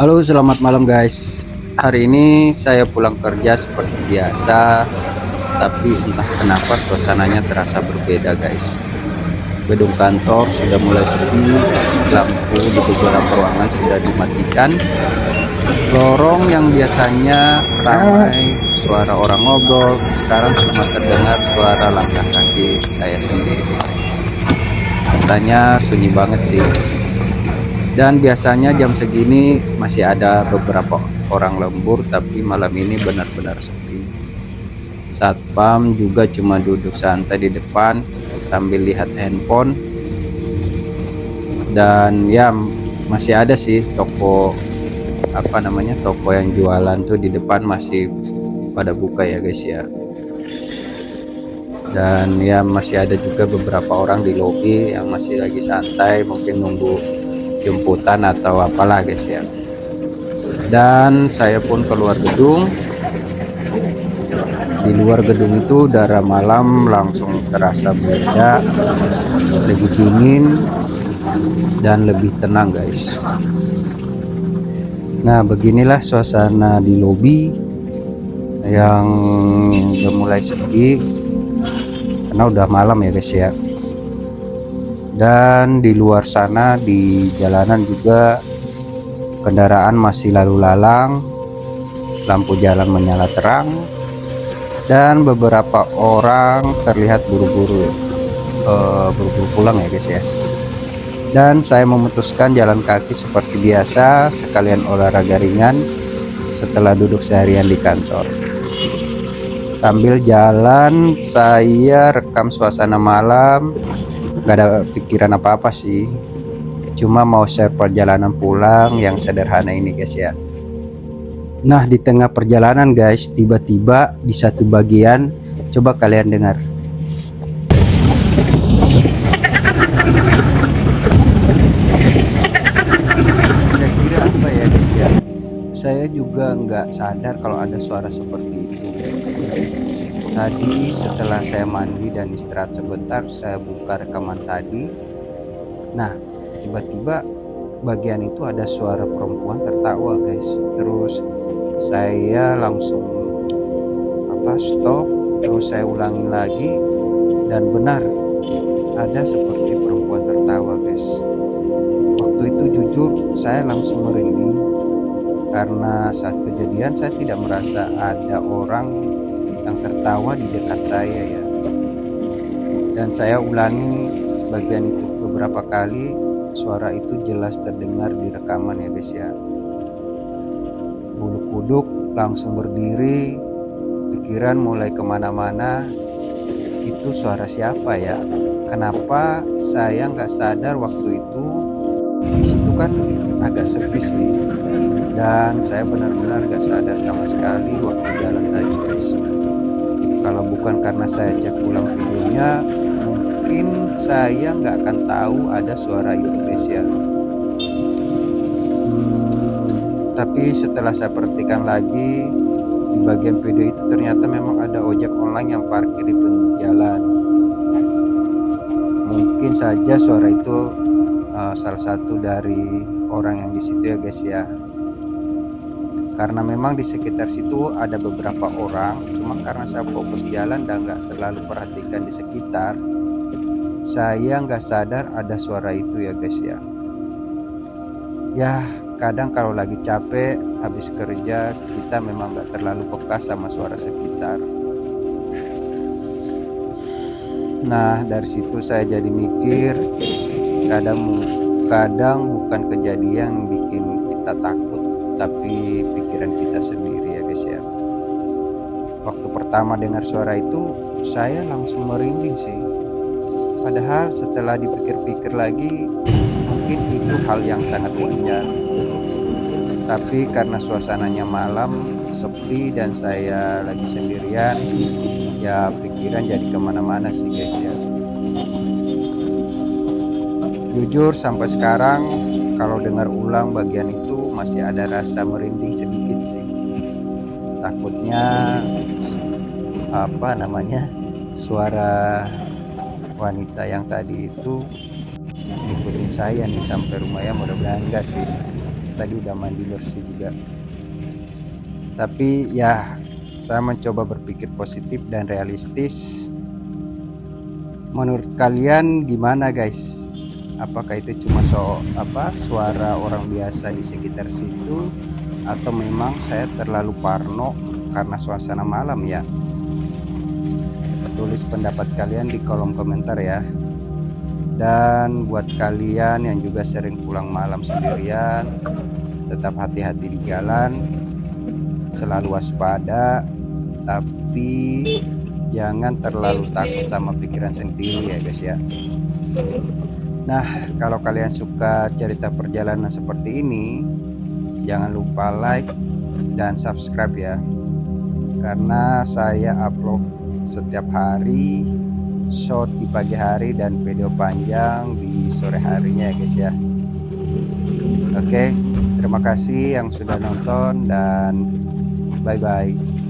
Halo, selamat malam guys. Hari ini saya pulang kerja seperti biasa, tapi entah kenapa suasananya terasa berbeda guys. Gedung kantor sudah mulai sepi, lampu di beberapa ruangan sudah dimatikan. Lorong yang biasanya ramai suara orang ngobrol, sekarang cuma terdengar suara langkah kaki saya sendiri guys. Rasanya sunyi banget sih. Dan biasanya jam segini masih ada beberapa orang lembur, tapi malam ini benar-benar sepi. Satpam juga cuma duduk santai di depan sambil lihat handphone. Dan ya masih ada sih toko yang jualan tuh di depan masih pada buka ya guys ya. Dan ya masih ada juga beberapa orang di lobi yang masih lagi santai, mungkin nunggu jemputan atau apalah guys ya. Dan saya pun keluar gedung. Di luar gedung itu udara malam langsung terasa beda, lebih dingin dan lebih tenang guys. Nah, beginilah suasana di lobi yang udah mulai sepi karena udah malam ya guys ya. Dan di luar sana di jalanan juga kendaraan masih lalu lalang, lampu jalan menyala terang, dan beberapa orang terlihat buru-buru pulang ya guys ya. Dan saya memutuskan jalan kaki seperti biasa, sekalian olahraga ringan setelah duduk seharian di kantor. Sambil jalan saya rekam suasana malam. Gak ada pikiran apa-apa sih, cuma mau share perjalanan pulang yang sederhana ini guys ya. Nah, di tengah perjalanan guys, tiba-tiba di satu bagian, coba kalian dengar. Kira-kira apa ya guys ya? Saya juga nggak sadar kalau ada suara seperti itu. Tadi setelah saya mandi dan istirahat sebentar, saya buka rekaman tadi. Nah, tiba-tiba bagian itu ada suara perempuan tertawa guys. Terus saya langsung stop, terus saya ulangin lagi, dan benar ada seperti perempuan tertawa guys. Waktu itu jujur saya langsung merinding karena saat kejadian saya tidak merasa ada orang yang tertawa di dekat saya ya. Dan saya ulangi bagian itu beberapa kali, suara itu jelas terdengar di rekaman ya guys ya. Bulu kuduk langsung berdiri, pikiran mulai kemana-mana. Itu suara siapa ya? Kenapa saya nggak sadar waktu itu? Di situ kan agak sepi sih, dan saya benar-benar nggak sadar sama sekali waktu jalan tadi guys. Kalau bukan karena saya cek ulang videonya, mungkin saya nggak akan tahu ada suara itu guys ya. Tapi setelah saya perhatikan lagi, di bagian video itu ternyata memang ada ojek online yang parkir di pinggir jalan. Mungkin saja suara itu salah satu dari orang yang di situ ya guys ya. Karena memang di sekitar situ ada beberapa orang, cuma karena saya fokus jalan dan nggak terlalu perhatikan di sekitar, saya nggak sadar ada suara itu ya guys ya. Ya, kadang kalau lagi capek habis kerja, kita memang nggak terlalu peka sama suara sekitar. Nah, dari situ saya jadi mikir, kadang bukan kejadian yang bikin kita takut, tapi pikiran kita sendiri ya guys ya. Waktu pertama dengar suara itu, saya langsung merinding sih. Padahal setelah dipikir-pikir lagi, mungkin itu hal yang sangat wajar. Tapi karena suasananya malam, sepi, dan saya lagi sendirian, ya pikiran jadi kemana-mana sih guys ya. Jujur sampai sekarang kalau dengar ulang bagian itu masih ada rasa merinding sedikit sih. Takutnya suara wanita yang tadi itu ngikutin saya nih sampai rumah, ya mudah-mudahan enggak sih. tadi udah mandi bersih juga. Tapi ya, saya mencoba berpikir positif dan realistis. Menurut kalian gimana guys? Apakah itu cuma suara orang biasa di sekitar situ, atau memang saya terlalu parno karena suasana malam ya? Tulis pendapat kalian di kolom komentar ya. Dan buat kalian yang juga sering pulang malam sendirian, tetap hati-hati di jalan, selalu waspada, tapi jangan terlalu takut sama pikiran sendiri ya guys ya. Nah, kalau kalian suka cerita perjalanan seperti ini, jangan lupa like dan subscribe ya, karena saya upload setiap hari, short di pagi hari dan video panjang di sore harinya ya guys ya. Oke, terima kasih yang sudah nonton dan bye bye.